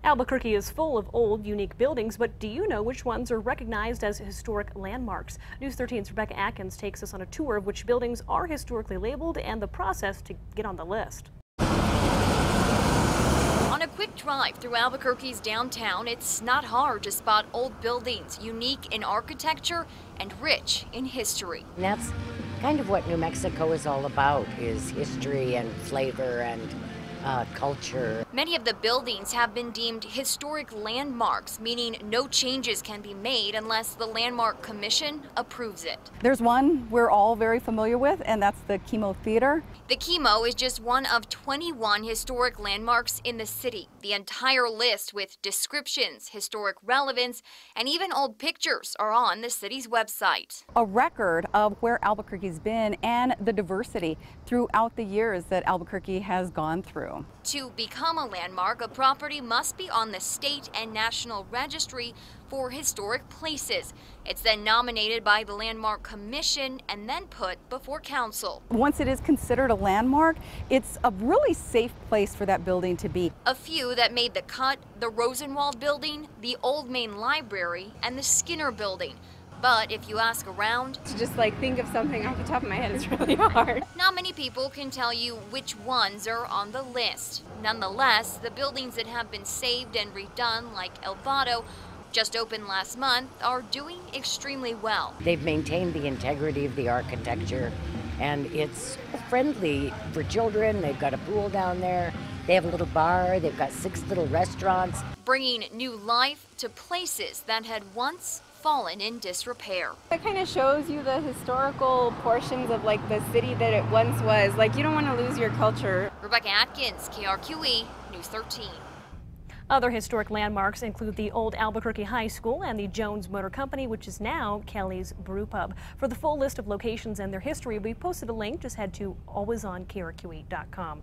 Albuquerque is full of old, unique buildings, but do you know which ones are recognized as historic landmarks? News 13's Rebecca Atkins takes us on a tour of which buildings are historically labeled and the process to get on the list. On a quick drive through Albuquerque's downtown, it's not hard to spot old buildings unique in architecture and rich in history. And that's kind of what New Mexico is all about, is history and flavor and culture. Many of the buildings have been deemed historic landmarks, meaning no changes can be made unless the Landmark Commission approves it. There's one we're all very familiar with, and that's the KRQE Theater. The KRQE is just one of 21 historic landmarks in the city. The entire list with descriptions, historic relevance, and even old pictures are on the city's website. A record of where Albuquerque's been and the diversity throughout the years that Albuquerque has gone through. To become a landmark, a property must be on the state and national registry for historic places. It's then nominated by the Landmark Commission and then put before council. Once it is considered a landmark, it's a really safe place for that building to be. A few that made the cut: the Rosenwald building, the Old Main Library, and the Skinner building. But if you ask around, to just think of something off the top of my head is really hard. Not many people can tell you which ones are on the list. Nonetheless, the buildings that have been saved and redone, like El Vado, just opened last month, are doing extremely well. They've maintained the integrity of the architecture, and it's friendly for children. They've got a pool down there. They have a little bar. They've got 6 little restaurants. Bringing new life to places that had once fallen in disrepair. It kind of shows you the historical portions of the city that it once was. You don't want to lose your culture. Rebecca Atkins, KRQE, News 13. Other historic landmarks include the old Albuquerque High School and the Jones Motor Company, which is now Kelly's Brew Pub. For the full list of locations and their history, we posted a link. Just head to alwaysonkrqe.com.